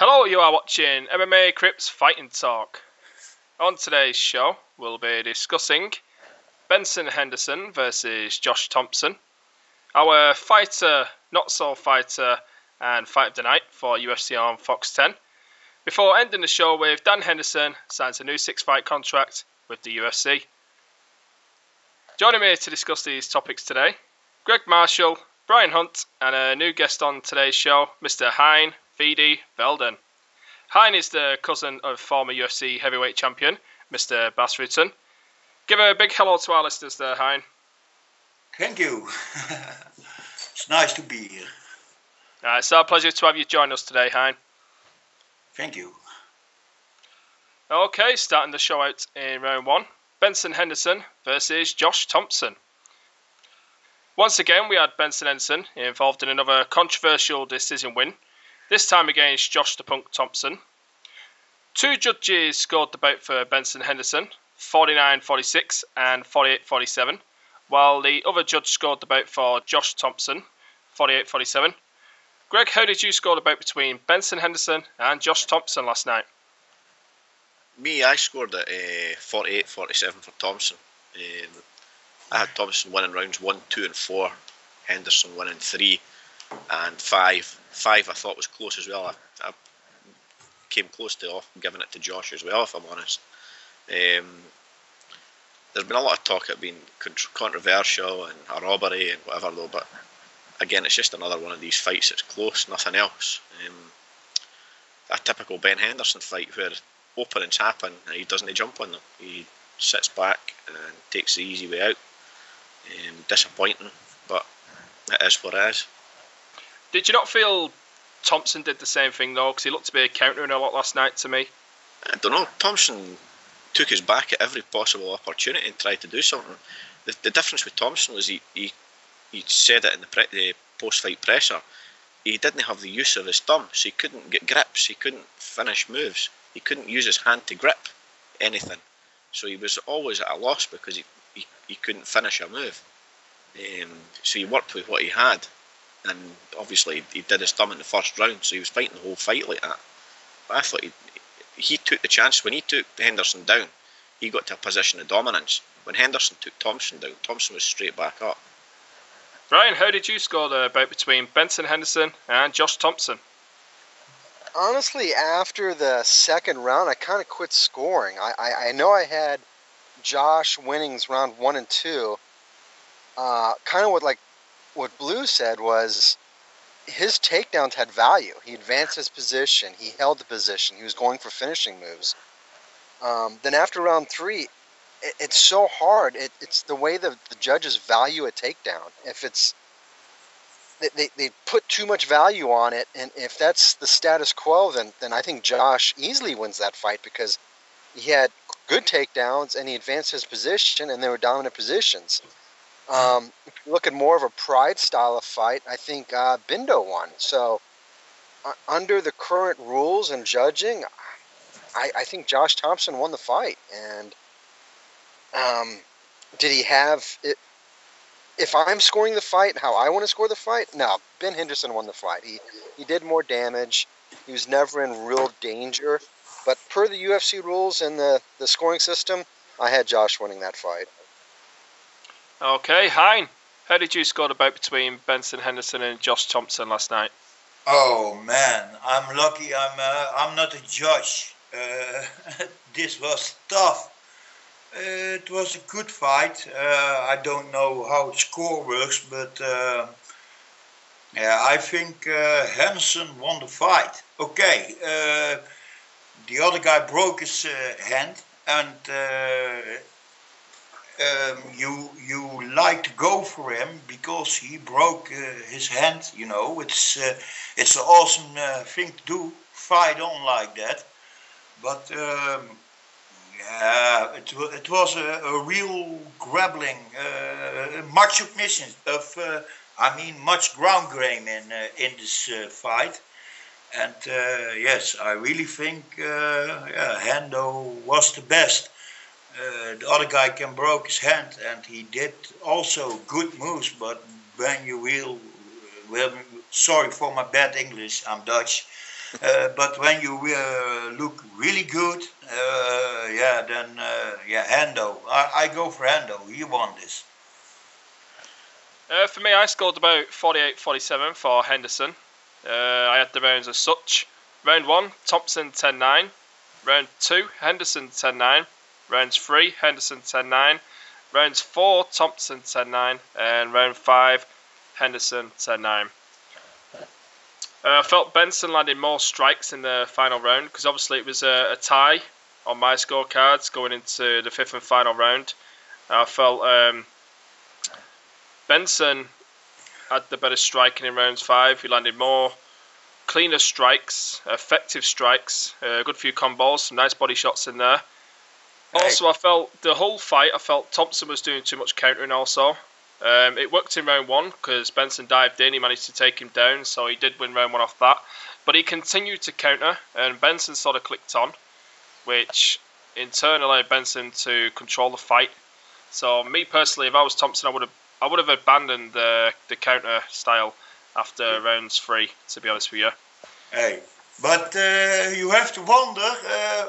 Hello, you are watching MMA Crypt Fighting Talk. On today's show, we'll be discussing Benson Henderson versus Josh Thompson, our fighter, not so fighter, and fight of the night for UFC on Fox 10, before ending the show with Dan Henderson signs a new 6-fight contract with the UFC. Joining me to discuss these topics today, Greg Marshall, Brian Hunt, and a new guest on today's show, Mr. Hein Vidi Velden. Hein is the cousin of former UFC heavyweight champion, Mr. Bas Rutten. Give a big hello to our listeners there, Hein. Thank you. It's nice to be here. It's our pleasure to have you join us today, Hein. Thank you. Okay, starting the show out in round 1. Benson Henderson versus Josh Thompson. Once again, we had Benson Henderson involved in another controversial decision win, this time against Josh the Punk Thompson. 2 judges scored the bout for Benson Henderson, 49-46 and 48-47, while the other judge scored the bout for Josh Thompson, 48-47. Greg, how did you score the bout between Benson Henderson and Josh Thompson last night? I scored at 48-47 for Thompson. I had Thompson winning rounds 1, 2 and 4, Henderson winning 3 and 5. 5 I thought was close as well. I came close to giving it to Josh as well, if I'm honest. There's been a lot of talk about being controversial and a robbery and whatever though, but again, it's just another one of these fights that's close, nothing else. A typical Ben Henderson fight where openings happen and he doesn't jump on them. He sits back and takes the easy way out. Disappointing, but it is what it is. Did you not feel Thompson did the same thing though? Because he looked to be countering a lot last night to me. I don't know. Thompson took his back at every possible opportunity and tried to do something. The difference with Thompson was he said it in the post-fight presser. He didn't have the use of his thumb, so he couldn't get grips. He couldn't finish moves. He couldn't use his hand to grip anything. So he was always at a loss because he couldn't finish a move. So he worked with what he had. And obviously he did his thumb in the first round, so he was fighting the whole fight like that. But I thought he took the chance. When he took Henderson down, he got to a position of dominance. When Henderson took Thompson down, Thompson was straight back up. Brian, how did you score the bout between Benson Henderson and Josh Thompson? Honestly, after the second round, I kind of quit scoring. I know I had Josh winnings round 1 and 2. Kind of what Blue said was his takedowns had value. He advanced his position. He held the position. He was going for finishing moves. Then after round 3, it's so hard. It's the way the judges value a takedown. If it's they put too much value on it, and if that's the status quo, then I think Josh easily wins that fight because he had good takedowns and he advanced his position and they were dominant positions. If you look at more of a pride style of fight, I think Bindo won. So under the current rules and judging, I think Josh Thompson won the fight. And did he have it? If I'm scoring the fight how I want to score the fight, no, Ben Henderson won the fight. He did more damage. He was never in real danger. But per the UFC rules and the scoring system, I had Josh winning that fight. Okay, Hein, how did you score the bout between Benson Henderson and Josh Thompson last night? Oh man, I'm lucky. I'm not a judge. This was tough. It was a good fight. I don't know how the score works, but yeah, I think Henderson won the fight. Okay, the other guy broke his hand, and you like to go for him because he broke his hand. You know, it's an awesome thing to do, fight on like that. But yeah, it was a real grappling, much submission of, much ground game in this fight. And yes, I really think Hendo was the best. The other guy broke his hand, and he did also good moves. But when you sorry for my bad English, I'm Dutch. But when you look really good, then Hendo. I go for Hendo. He won this. For me, I scored about 48-47 for Henderson. I had the rounds as such. Round 1, Thompson 10-9. Round 2, Henderson 10-9. Rounds 3, Henderson 10-9. Rounds 4, Thompson 10-9. And round 5, Henderson 10-9. I felt Benson landed more strikes in the final round because obviously it was a tie on my scorecards going into the 5th and final round. I felt Benson had the better striking in rounds 5. He landed more cleaner strikes, effective strikes, a good few combos, some nice body shots in there. Also, I felt the whole fight, Thompson was doing too much countering also. It worked in round 1 because Benson dived in, he managed to take him down, so he did win round 1 off that. But he continued to counter, and Benson sort of clicked on, which in turn allowed Benson to control the fight. So me personally, if I was Thompson, I would have abandoned the counter style after rounds 3, to be honest with you. Hey, but you have to wonder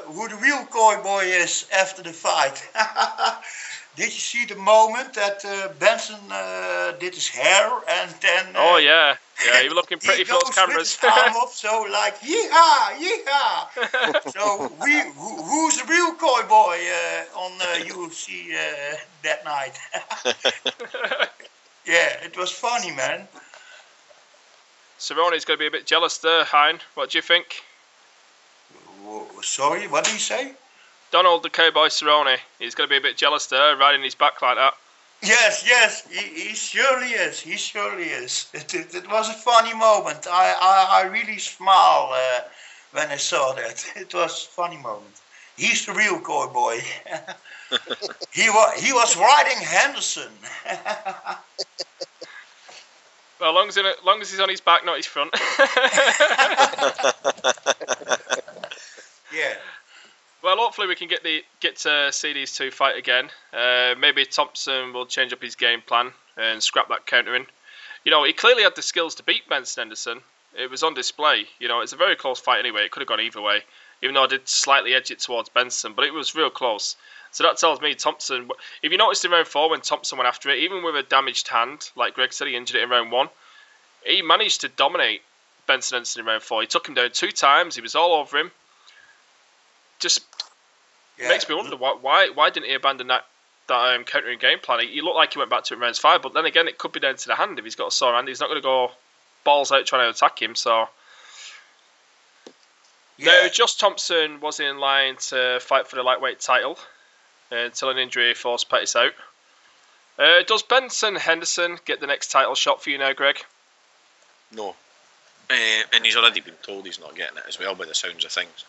who the real cowboy is after the fight. Did you see the moment that Benson did his hair and then... oh, yeah. Yeah, you were looking pretty for those cameras. He goes with his arm up, so like, yeehaw, yeehaw. So who's the real cowboy on UFC that night? Yeah, it was funny, man. Cerrone's going to be a bit jealous there, Hein. What do you think? Sorry, what did he say? Donald the Cowboy Cerrone. He's going to be a bit jealous there, riding his back like that. Yes, he surely is. He surely is. It was a funny moment. I really smiled when I saw that. It was a funny moment. He's the real cowboy. He was riding Henderson. Well, as long as he's on his back, not his front. Yeah. Well, hopefully we can get to see these two fight again. Maybe Thompson will change up his game plan and scrap that countering. You know, he clearly had the skills to beat Benson Henderson. It was on display. You know, it's a very close fight anyway. It could have gone either way, even though I did slightly edge it towards Benson, but it was real close. So that tells me Thompson, if you noticed in round 4 when Thompson went after it, even with a damaged hand, like Greg said, he injured it in round 1, he managed to dominate Benson Henderson in round 4. He took him down 2 times. He was all over him. Just makes me wonder why didn't he abandon that countering game plan? He looked like he went back to it in rounds 5, but then again, it could be down to the hand. If he's got a sore hand, he's not going to go balls out trying to attack him. So now, Josh Thompson was in line to fight for the lightweight title until an injury forced Pettis out. Does Benson Henderson get the next title shot for you now, Greg? No. And he's already been told he's not getting it as well by the sounds of things.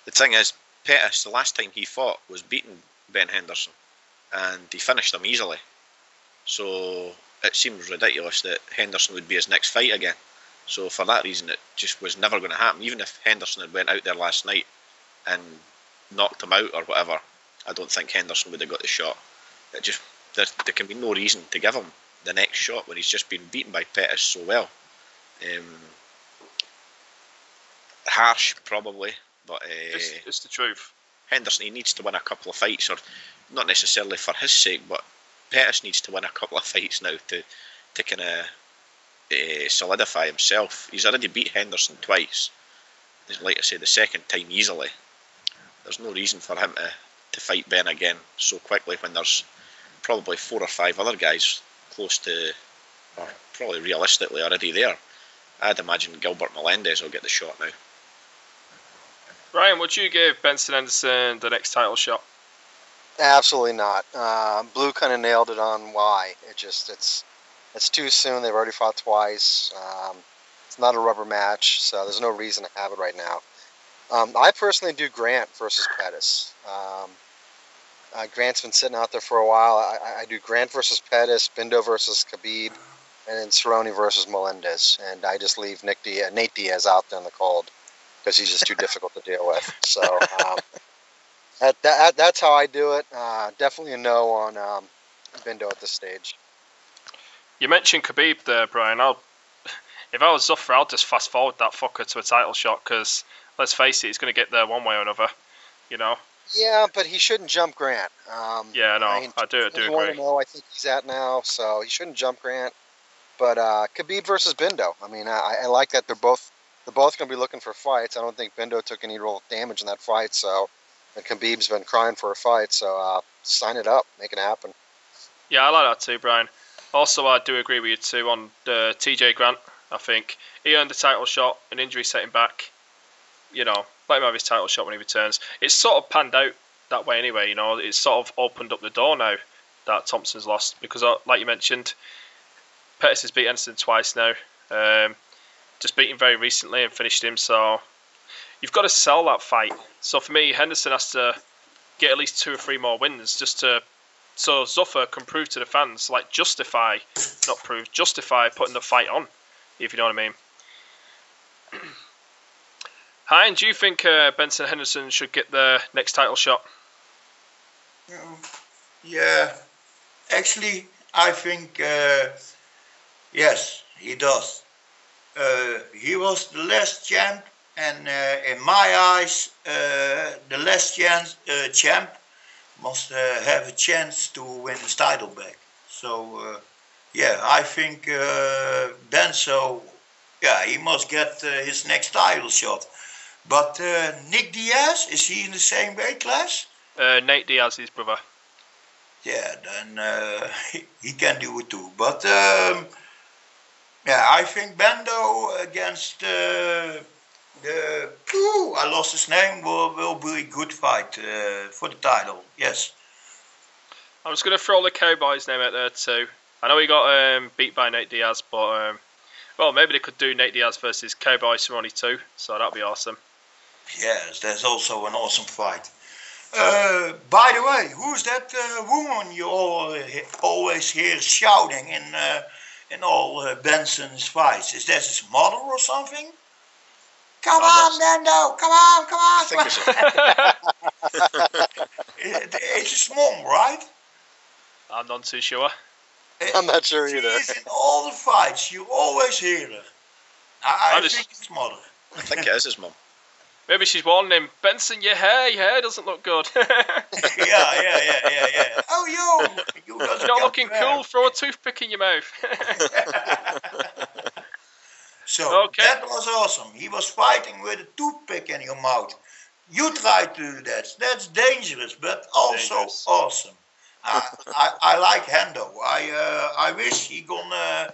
The thing is, Pettis, the last time he fought, was beating Ben Henderson, and he finished him easily. So it seems ridiculous that Henderson would be his next fight again. So for that reason, it just was never going to happen. Even if Henderson had went out there last night and knocked him out or whatever, I don't think Henderson would have got the shot. There can be no reason to give him the next shot when he's just been beaten by Pettis so well. Harsh, probably, but It's the truth. Henderson, he needs to win a couple of fights, or not necessarily for his sake, but Pettis needs to win a couple of fights now to kind of solidify himself. He's already beat Henderson twice. Like I say, the second time easily. There's no reason for him to fight Ben again so quickly when there's probably 4 or 5 other guys close to, or probably realistically already there. I'd imagine Gilbert Melendez will get the shot now. Ryan, would you give Benson Henderson the next title shot? Absolutely not. Blue kind of nailed it on why. It's too soon. They've already fought twice. It's not a rubber match, so there's no reason to have it right now. I personally do Grant versus Pettis. Grant's been sitting out there for a while. I do Grant versus Pettis, Bindo versus Khabib, and then Cerrone versus Melendez. And I just leave Nate Diaz out there in the cold because he's just too difficult to deal with. So that's how I do it. Definitely a no on Bindo at this stage. You mentioned Khabib there, Brian. If I was Zuffer, I'd just fast forward that fucker to a title shot because, let's face it, he's going to get there one way or another, you know? Yeah, but he shouldn't jump Grant. Yeah, no, I do agree. 1-0, I think he's at now, so he shouldn't jump Grant. But Khabib versus Bindo. I mean, I like that they're both going to be looking for fights. I don't think Bindo took any real damage in that fight, so and Khabib's been crying for a fight. So sign it up, make it happen. Yeah, I like that too, Brian. Also, I do agree with you too on TJ Grant. I think he earned the title shot. An injury set him back. You know, let him have his title shot when he returns. It's sort of panned out that way anyway. You know, it's sort of opened up the door now that Thompson's lost because, like you mentioned, Pettis has beat Henderson twice now. Just beat him very recently and finished him. So you've got to sell that fight. So for me, Henderson has to get at least 2 or 3 more wins just to so Zuffer can prove to the fans, like justify putting the fight on, if you know what I mean. Hein, do you think Benson Henderson should get the next title shot? Yeah, actually, I think yes, he does. He was the last champ, and in my eyes, the last champ must have a chance to win his title back. So, yeah, I think Benzo, yeah, he must get his next title shot. But Nick Diaz, is he in the same weight class? Nate Diaz, his brother. Yeah, then he can do it too. But yeah, I think Bendo against I lost his name, will be a good fight for the title. Yes. I was going to throw the Cowboy's name out there too. I know he got beat by Nate Diaz, but well, maybe they could do Nate Diaz versus Cowboy Cerrone too. So that'd be awesome. Yes, that's also an awesome fight. By the way, who's that woman you always hear shouting in all Benson's fights? Is that his mother or something? Come on, Nando! Come on! I think It's his mom, right? I'm not too sure. I'm not sure either. She's in all the fights. You always hear her. I think it's mother. I think it is his mum. Maybe she's warning him, Benson, your hair doesn't look good. yeah. Oh, you're not looking cool. Throw a toothpick in your mouth. So that was awesome. He was fighting with a toothpick in your mouth. You try to do that. That's dangerous, but also awesome. I like Hendo. I wish he's gonna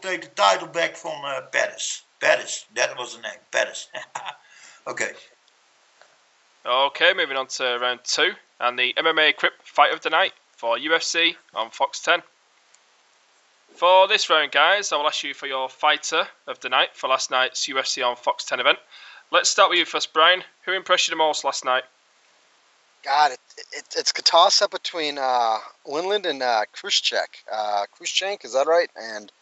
take the title back from Pettis. Pettis, that was the name. Pettis. Okay. Okay, moving on to round 2 and the MMA Crypt fight of the night for UFC on Fox 10. For this round, guys, I will ask you for your fighter of the night for last night's UFC on Fox 10 event. Let's start with you first, Brian. Who impressed you the most last night? God, it's a toss-up between Linland and Khrushchev. Khrushchev, is that right? And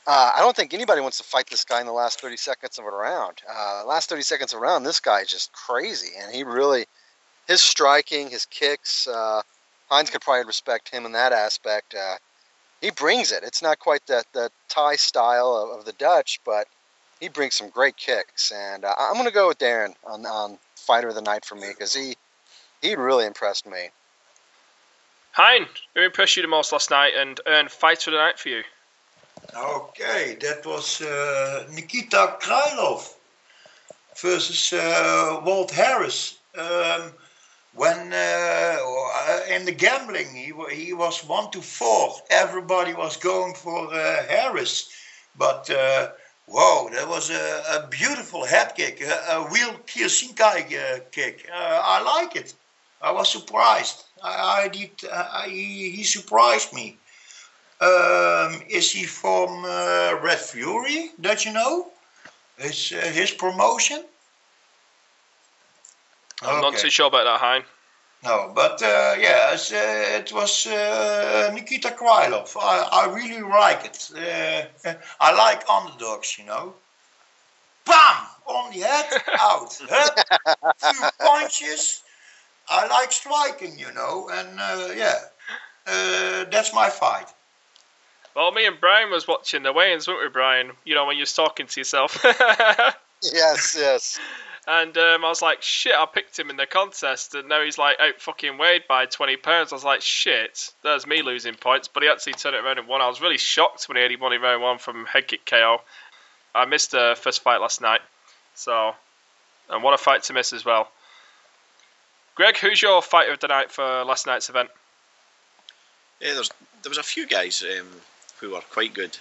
I don't think anybody wants to fight this guy in the last 30 seconds of a round. Last 30 seconds of a round, this guy is just crazy. And he really, his striking, his kicks, Hines could probably respect him in that aspect. He brings it. It's not quite the Thai style of the Dutch, but he brings some great kicks. And I'm going to go with Darren on fighter of the night for me because he really impressed me. Hein, who impressed you the most last night and earned fighter of the night for you? Okay, that was Nikita Krylov versus Walt Harris. When in the gambling, he was 1-4. Everybody was going for Harris, but whoa, that was a beautiful head kick, a real Kiyoshinkai kick. I like it. I was surprised. He surprised me. Is he from Red Fury? Don't you know? His promotion? I'm not too sure about that, Hein. No, but yeah, it was Nikita Krylov. I really like it. I like underdogs, you know. Bam! On the head, out. Few punches. I like striking, you know, and yeah, that's my fight. Well, me and Brian was watching the weigh-ins, weren't we, Brian? You know, when you're talking to yourself. Yes. And I was like, shit, I picked him in the contest, and now he's like out fucking weighed by 20 pounds. I was like, shit, there's me losing points. But he actually turned it around and won. I was really shocked when he won in round 1 from head kick KO. I missed the first fight last night, so, and what a fight to miss as well. Greg, who's your fighter of the night for last night's event? Yeah, there was a few guys who were quite good.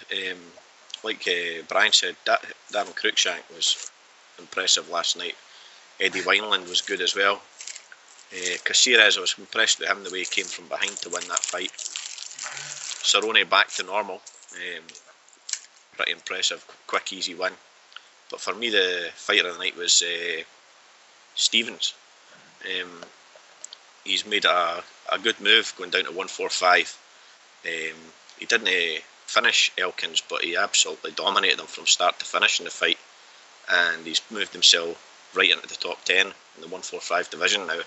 Like Brian said, Darren Cruikshank was impressive last night. Eddie Wineland was good as well. Caceres, I was impressed with him the way he came from behind to win that fight. Cerrone back to normal. Pretty impressive, quick, easy win. But for me, the fighter of the night was Stevens. He's made a good move going down to 145. He didn't finish Elkins, but he absolutely dominated him from start to finish in the fight, and he's moved himself right into the top 10 in the 145 division now.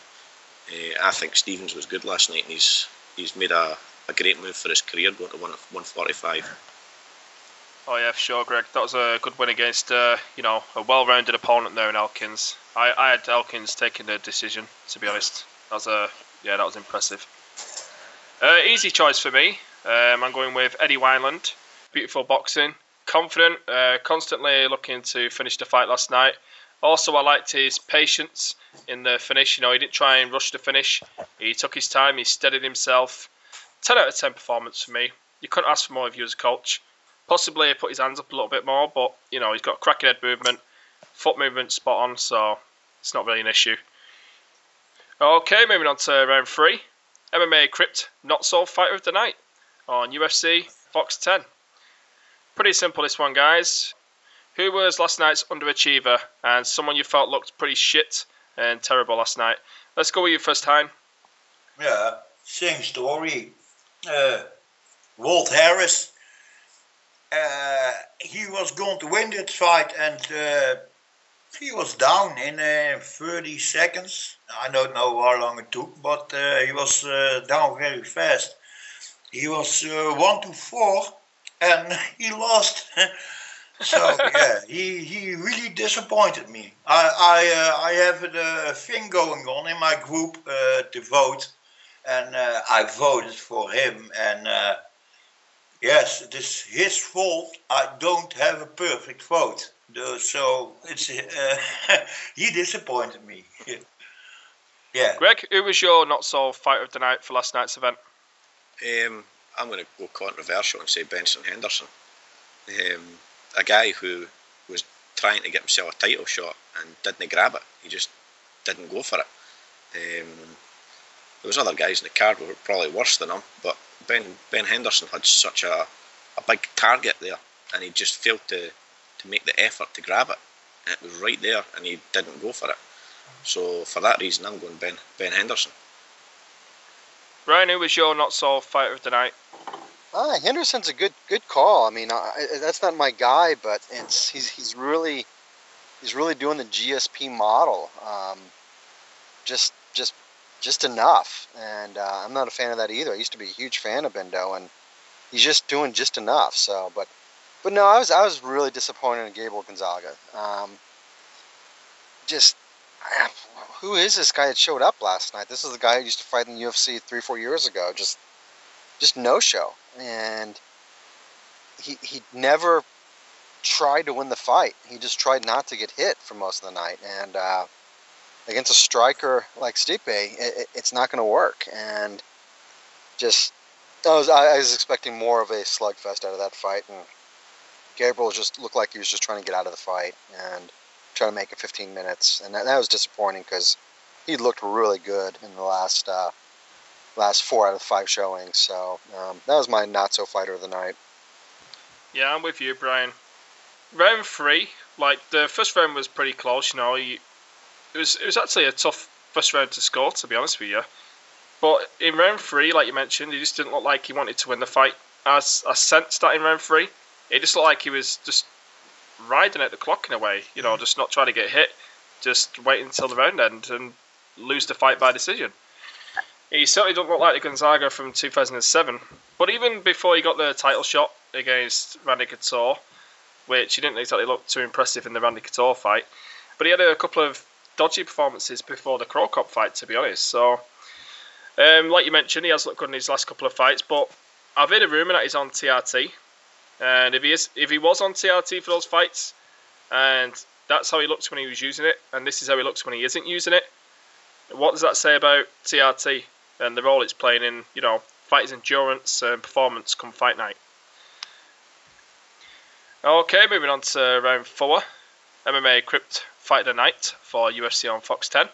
I think Stevens was good last night, and he's made a great move for his career going to 145. Oh yeah, for sure, Greg. That was a good win against a well-rounded opponent there in Elkins. I had Elkins taking the decision, to be honest. That was impressive. Easy choice for me. I'm going with Eddie Wineland. Beautiful boxing, confident, constantly looking to finish the fight last night. Also, I liked his patience in the finish. He didn't try and rush the finish. He took his time. He steadied himself. 10 out of 10 performance for me. You couldn't ask for more of you as a coach. Possibly put his hands up a little bit more, but he's got cracking head movement, foot movement spot on, so it's not really an issue. Okay, moving on to round 3. MMA Crypt NOT fighter of the night on UFC Fox 10. Pretty simple this one, guys. Who was last night's underachiever and someone you felt looked pretty shit and terrible last night? Let's go with you first, Hein. Yeah, same story. Walt Harris. He was going to win that fight, and he was down in 30 seconds. I don't know how long it took, but he was down very fast. He was 1-4, and he lost. So yeah, he really disappointed me. I have a thing going on in my group to vote, and I voted for him, and yes, it is his fault. I don't have a perfect vote, so it's he disappointed me. Yeah. Greg, who was your not so fighter of the night for last night's event? I'm going to go controversial and say Benson Henderson. A guy who was trying to get himself a title shot and didn't grab it. He just didn't go for it. There was other guys in the card who were probably worse than him, but Ben Henderson had such a big target there, and he just failed to make the effort to grab it. And it was right there, and he didn't go for it. So for that reason, I'm going Ben Henderson. Ryan, who was your not so fighter of the night? Henderson's a good call. I mean, that's not my guy, but he's really doing the GSP model. Just enough, and I'm not a fan of that either. I used to be a huge fan of Bendo, and he's just doing just enough. So, but no, I was really disappointed in Gabriel Gonzaga. Who is this guy that showed up last night? This is the guy who used to fight in the UFC 3-4 years ago. Just no show, and he never tried to win the fight. He just tried not to get hit for most of the night, and against a striker like Stipe, it's not going to work. And I was expecting more of a slugfest out of that fight, and Gabriel just looked like he was just trying to get out of the fight and trying to make it 15 minutes, and that was disappointing because he looked really good in the last 4 out of 5 showings. So that was my not so fighter of the night. Yeah, I'm with you, Brian. Round 3, like the first round was pretty close. It was actually a tough first round to score, to be honest with you. But in round 3, like you mentioned, he just didn't look like he wanted to win the fight. As I sensed that in round 3, it just looked like he was just riding at the clock in a way. Just not trying to get hit, just waiting until the round end and lose the fight by decision. He certainly doesn't look like the Gonzaga from 2007. But even before he got the title shot against Randy Couture, which he didn't exactly look too impressive in the Randy Couture fight, but he had a couple of dodgy performances before the Crow Cop fight, to be honest. So, like you mentioned, he has looked good in his last couple of fights, but I've heard a rumour that he's on TRT. And if he was on TRT for those fights, and that's how he looks when he was using it, and this is how he looks when he isn't using it, what does that say about TRT and the role it's playing in, fighters' endurance and performance come fight night? Okay, moving on to round 4, MMA Crypt Fight of the Night for UFC on Fox 10.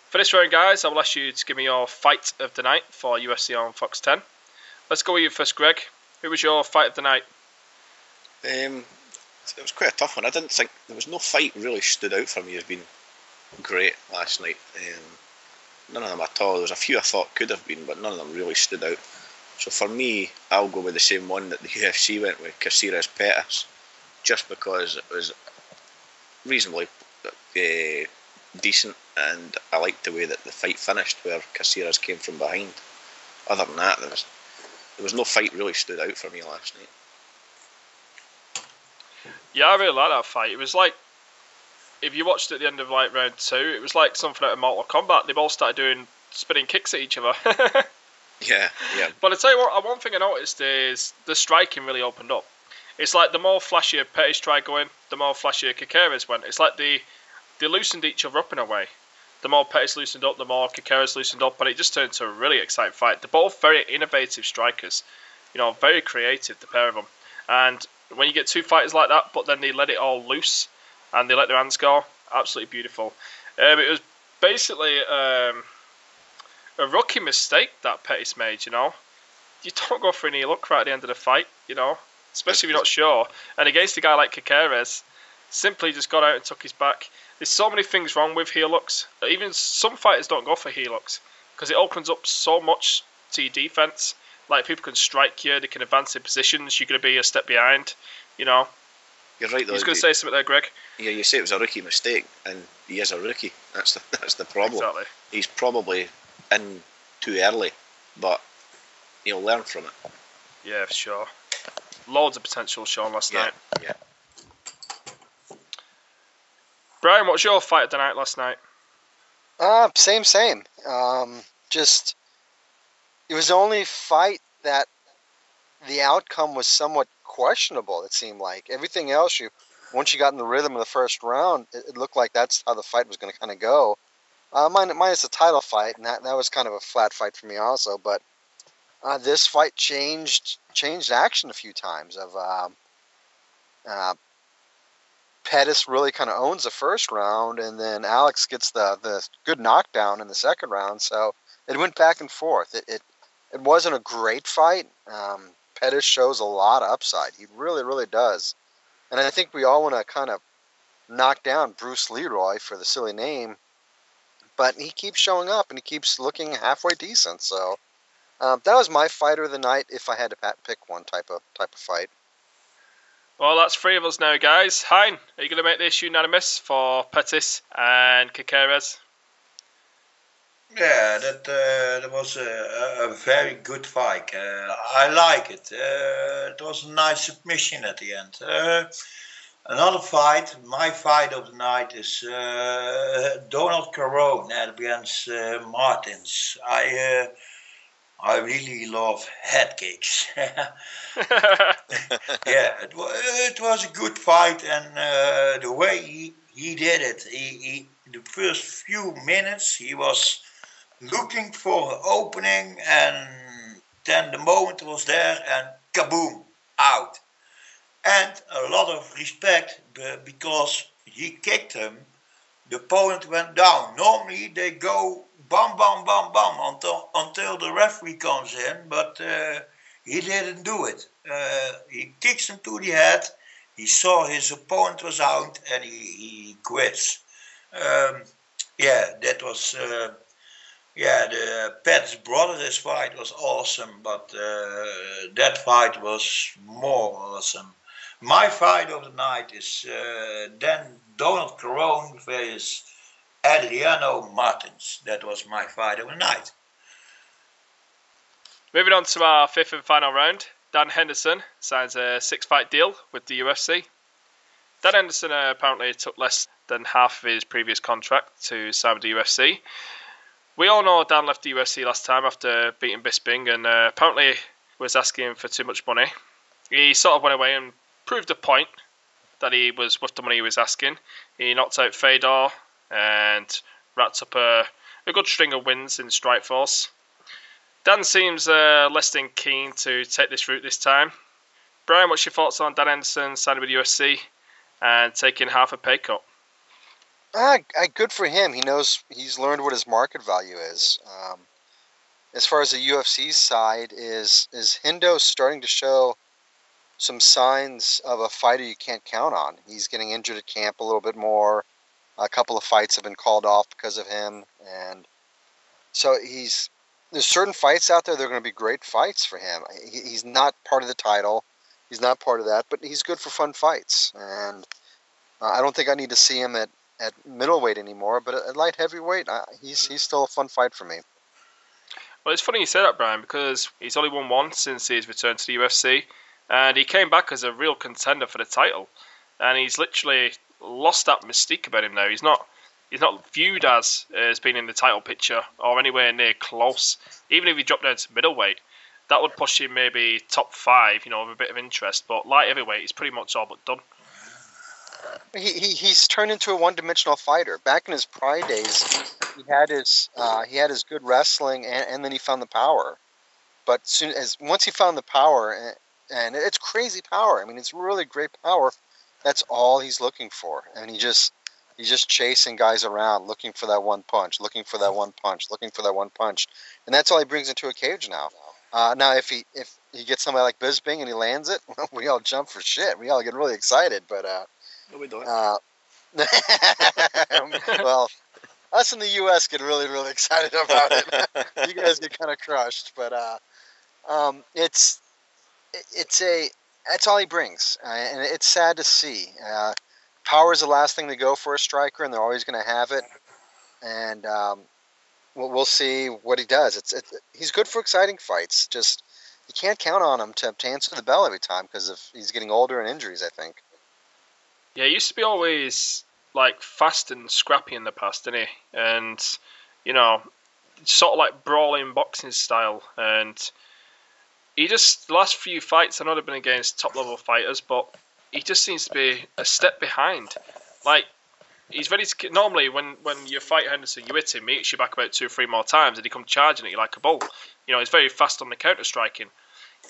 For this round, guys, I will ask you to give me your fight of the night for UFC on Fox 10. Let's go with you first, Greg. Who was your fight of the night? It was quite a tough one. I didn't think there was no fight really stood out for me as being great last night. None of them at all. There was a few I thought could have been, but none of them really stood out. So for me, I'll go with the same one that the UFC went with, Caceres Pettis, just because it was reasonably decent, and I liked the way that the fight finished, where Caceres came from behind. Other than that, there was no fight really stood out for me last night. Yeah, I really like that fight. It was like, if you watched at the end of like round 2, it was like something out of Mortal Kombat. They both started doing spinning kicks at each other. Yeah. But I tell you what, one thing I noticed is the striking really opened up. It's like the more flashier Pettis tried going, the more flashier Caceres went. It's like they loosened each other up in a way. The more Pettis loosened up, the more Caceres loosened up, and it just turned into a really exciting fight. They're both very innovative strikers, very creative, the pair of them. And when you get two fighters like that, but then they let it all loose and they let their hands go, absolutely beautiful. It was basically a rookie mistake that Pettis made. You don't go for an heel hook right at the end of the fight, especially if you're not sure. And against a guy like Caceres, simply just got out and took his back. There's so many things wrong with heel hooks. Even some fighters don't go for heel hooks because it opens up so much to your defense. Like, people can strike you, they can advance in positions, you're going to be a step behind, You're right, though. You was going to say something there, Greg? Yeah, you say it was a rookie mistake, and he is a rookie. That's the problem. Exactly. He's probably in too early, but he'll learn from it. Yeah, for sure. Loads of potential shown last night. Yeah. Brian, what's your fight of the night last night? Same. Just, it was the only fight that the outcome was somewhat questionable, it seemed like. Everything else, once you got in the rhythm of the first round, it looked like that's how the fight was going to kind of go. Minus the title fight, and that was kind of a flat fight for me also, but this fight changed action a few times. Pettis really kind of owns the first round, and then Alex gets the good knockdown in the second round, so it went back and forth. It wasn't a great fight. Pettis shows a lot of upside. He really, really does. And I think we all want to kind of knock down Bruce Leroy for the silly name, but he keeps showing up and he keeps looking halfway decent. So that was my fighter of the night if I had to pick one type of fight. Well, that's 3 of us now, guys. Hein, are you going to make this unanimous for Pettis and Caceres? Yeah, that was a very good fight. I like it. It was a nice submission at the end. Another fight, my fight of the night, is Donald Cerrone against Martins. I really love head kicks. Yeah, it was a good fight, and the way he did it, he the first few minutes he was looking for an opening, and then the moment was there, and kaboom, out. And a lot of respect, because he kicked him, the opponent went down. Normally they go bam, bam, bam, bam until the referee comes in, but he didn't do it. He kicks him to the head, he saw his opponent was out, and he quits. That was... the Pet's Brothers fight was awesome, but that fight was more awesome. My fight of the night is then Donald Cerrone versus Adriano Martins. That was my fight of the night. Moving on to our fifth and final round, Dan Henderson signs a 6-fight deal with the UFC. Dan Henderson apparently took less than half of his previous contract to sign with the UFC. We all know Dan left the UFC last time after beating Bisping and apparently was asking for too much money. He sort of went away and proved a point that he was worth the money he was asking. He knocked out Fedor and wrapped up a good string of wins in Strikeforce. Dan seems less than keen to take this route this time. Brian, what's your thoughts on Dan Henderson signing with UFC and taking half a pay cut? Good for him. He knows, he's learned what his market value is. As far as the UFC side, is Hendo starting to show some signs of a fighter you can't count on. He's getting injured at camp a little bit more. A couple of fights have been called off because of him, and so there's certain fights out there that are going to be great fights for him. He's not part of the title. He's not part of that, but he's good for fun fights. And I don't think I need to see him at middleweight anymore, but at light heavyweight, he's still a fun fight for me. Well, it's funny you say that, Brian, because he's only won one since he's returned to the UFC, and he came back as a real contender for the title. And he's literally lost that mystique about him now. He's not viewed as being in the title picture or anywhere near close. Even if he dropped down to middleweight, that would push him maybe top 5, with a bit of interest. But light heavyweight, he's pretty much all but done. He's turned into a one-dimensional fighter. Back in his prime days, he had his good wrestling, and then he found the power. But once he found the power, and it's crazy power. I mean, it's really great power. That's all he's looking for, and he's just chasing guys around, looking for that one punch, looking for that one punch, looking for that one punch, and that's all he brings into a cage now. Now, if he gets somebody like Bisping and he lands it, we all jump for shit. We all get really excited, but No, we don't. well, us in the U.S. get really, really excited about it. You guys get kind of crushed, but that's all he brings, and it's sad to see. Power is the last thing to go for a striker, and they're always going to have it. And we'll see what he does. He's good for exciting fights. Just you can't count on him to answer the bell every time because he's getting older and injuries, I think. Yeah, he used to be always fast and scrappy in the past, didn't he? And sort of like brawling boxing style. And he just, the last few fights, I know they've been against top level fighters, but he just seems to be a step behind. He's ready to. Normally, when you fight Henderson, you hit him, he hits you back about 2 or 3 more times, and he comes charging at you like a bull. He's very fast on the counter striking.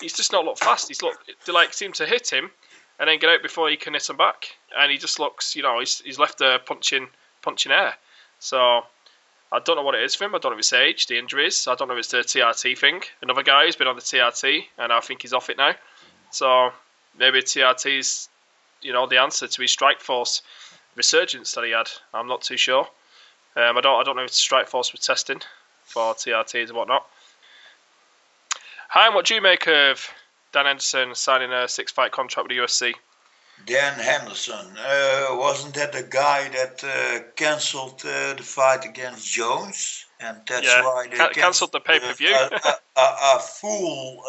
He's just not looked fast. They seem to hit him and then get out before he can hit him back. And he just looks, he's left a punching air. So I don't know what it is for him. I don't know if it's age, the injuries. I don't know if it's the TRT thing. Another guy who's been on the TRT, and I think he's off it now. So maybe TRT's, the answer to his Strikeforce resurgence that he had. I'm not too sure. I don't know if Strikeforce was testing for TRTs and whatnot. Hein, what do you make of Dan Henderson signing a 6-fight contract with the UFC? Dan Henderson, wasn't that the guy that cancelled the fight against Jones? And that's why they cancelled the pay-per-view. a full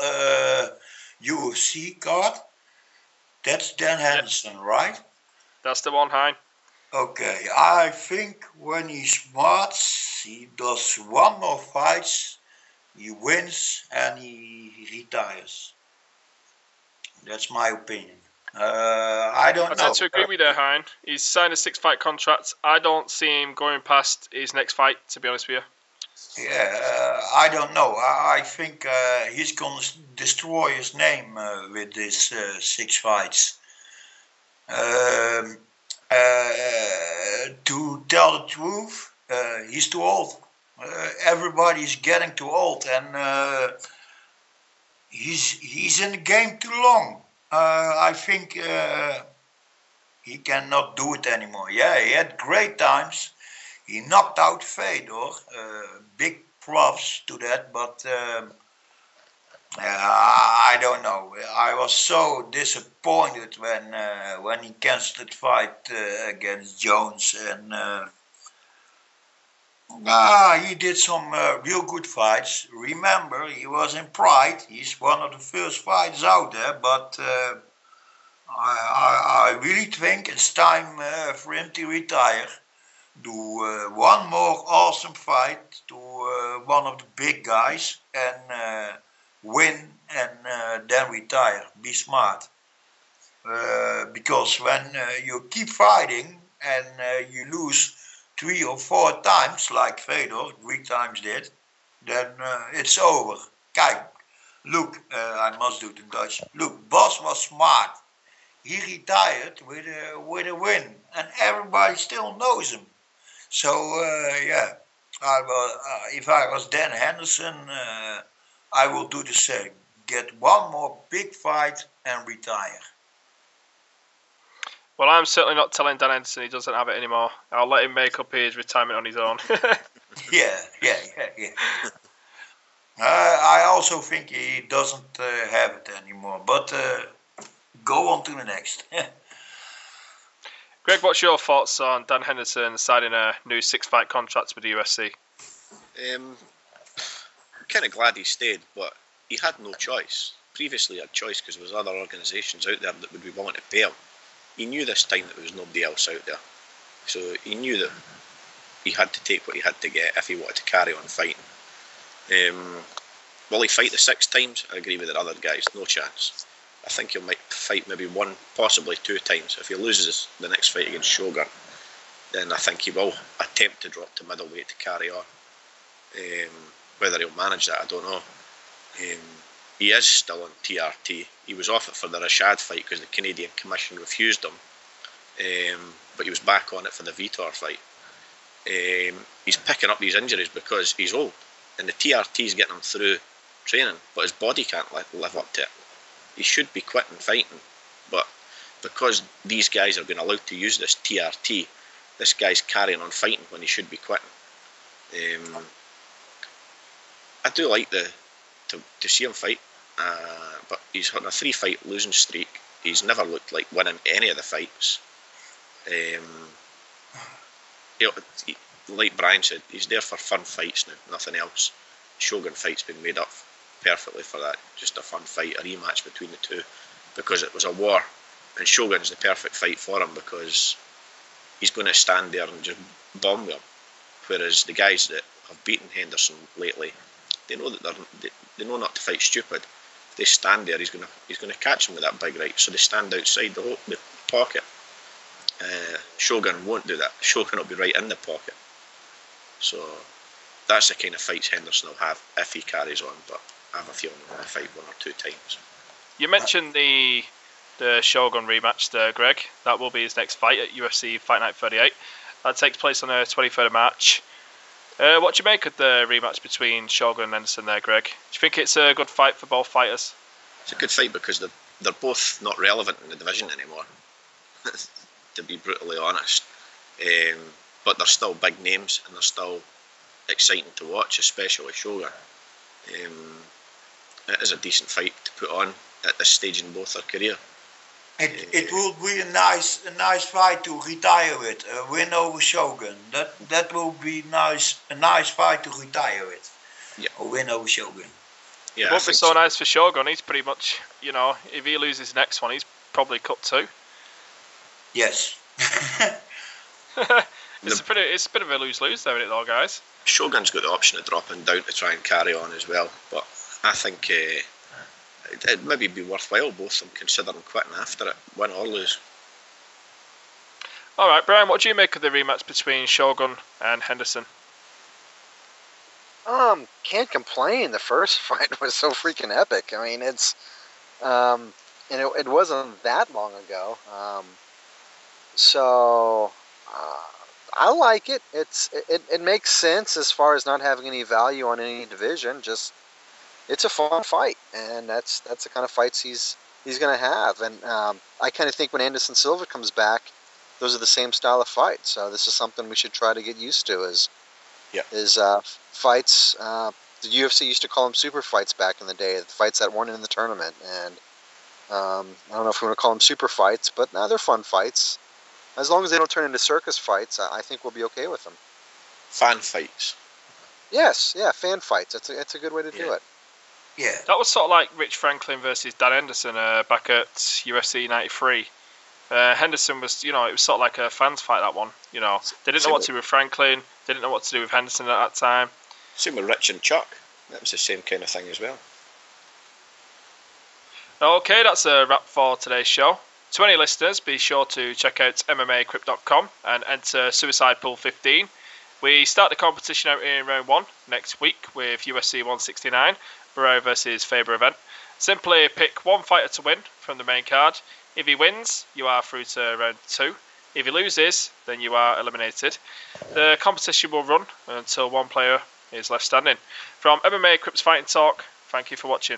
UFC card? That's Dan Henderson, right? That's the one, Hein. Okay, I think when he smarts, he does 1 more fights, he wins, and he retires. That's my opinion. I don't know. I tend to agree with you there, Hein. He's signed a 6-fight contract. I don't see him going past his next fight, to be honest with you. Yeah, I don't know. I think he's going to destroy his name with these 6 fights. To tell the truth, he's too old. Everybody's getting too old, and he's in the game too long. I think he cannot do it anymore. Yeah, he had great times. He knocked out Fedor. Big props to that, but I don't know. I was so disappointed when he cancelled the fight against Jones, and He did some real good fights. Remember, he was in Pride. He's one of the first fights out there, but I really think it's time for him to retire. Do one more awesome fight to one of the big guys and win and then retire. Be smart. Because when you keep fighting and you lose 3 or 4 times, like Fedor 3 times did, then it's over. Kijk, look, I must do it in Dutch. Look, Bos was smart. He retired with a win, and everybody still knows him. So yeah, if I was Dan Henderson, I will do the same. Get one more big fight and retire. Well, I'm certainly not telling Dan Henderson he doesn't have it anymore. I'll let him make up his retirement on his own. Yeah. I also think he doesn't have it anymore. But go on to the next. Greg, what's your thoughts on Dan Henderson signing a new 6-fight contract with the UFC? I'm kind of glad he stayed, but he had no choice. Previously, he had choice because there was other organisations out there that would be willing to pay him. He knew this time that there was nobody else out there, so he knew that he had to take what he had to get if he wanted to carry on fighting. Will he fight the 6 times? I agree with the other guys, no chance. I think he might fight maybe 1, possibly 2 times. If he loses the next fight against Shogun, then I think he will attempt to drop to middleweight to carry on. Whether he'll manage that, I don't know. He is still on TRT. He was off it for the Rashad fight because the Canadian Commission refused him. But he was back on it for the Vitor fight. He's picking up these injuries because he's old. And the TRT is getting him through training, but his body can't live up to it. He should be quitting fighting. But because these guys are being allowed to use this TRT, this guy's carrying on fighting when he should be quitting. I do like to see him fight, but he's on a 3-fight losing streak. He's never looked like winning any of the fights. Like Brian said, he's there for fun fights now, nothing else. Shogun fight's been made up perfectly for that, just a fun fight, a rematch between the two, because it was a war, and Shogun's the perfect fight for him because he's going to stand there and just bomb them. Whereas the guys that have beaten Henderson lately, they know that they know not to fight stupid. If they stand there, he's going to catch them with that big right. So they stand outside the pocket. Shogun won't do that. Shogun will be right in the pocket. So that's the kind of fights Henderson will have if he carries on. But I have a feeling he'll only fight 1 or 2 times. You mentioned the Shogun rematch there, Greg. That will be his next fight at UFC Fight Night 38. That takes place on the 23rd of March. What do you make of the rematch between Shogun and Henderson there, Greg? Do you think it's a good fight for both fighters? It's a good fight because they're both not relevant in the division anymore, to be brutally honest. But they're still big names and they're still exciting to watch, especially Shogun. It is a decent fight to put on at this stage in both their career. It will be a nice fight to retire with, a win over Shogun. That will be a nice fight to retire with. Yeah. A win over Shogun. Yeah, it won't be so nice for Shogun. He's pretty much, if he loses his next one, he's probably cut too. Yes. It's a bit of a lose-lose there, isn't it, though, guys? Shogun's got the option of dropping down to try and carry on as well, but I think it'd maybe be worthwhile both of them considering quitting after it, win or lose. Alright, Brian, what do you make of the rematch between Shogun and Henderson? Can't complain. The first fight was so freaking epic. I mean, it's and it wasn't that long ago. So I like it. It makes sense as far as not having any value on any division. Just it's a fun fight, and that's the kind of fights he's going to have. And I kind of think when Anderson Silva comes back, those are the same style of fights. So this is something we should try to get used to. Is fights. The UFC used to call them super fights back in the day. The fights that weren't in the tournament, and I don't know if we want to call them super fights, but they're fun fights. As long as they don't turn into circus fights, I think we'll be okay with them. fan fights. Yes, yeah, fan fights. It's a good way to do it. Yeah. That was sort of like Rich Franklin versus Dan Henderson back at UFC 93. Henderson was, it was sort of like a fans fight, that one. They didn't know what to do with Franklin, didn't know what to do with Henderson at that time. Same with Rich and Chuck. That was the same kind of thing as well. Okay, that's a wrap for today's show. To any listeners, be sure to check out MMACrypt.com and enter Suicide Pool 15. We start the competition out in round 1 next week with UFC 169, Barrow versus Faber event. Simply pick one fighter to win from the main card. If he wins, you are through to round 2. If he loses, then you are eliminated. The competition will run until one player is left standing. From MMA Crypt's Fighting Talk, thank you for watching.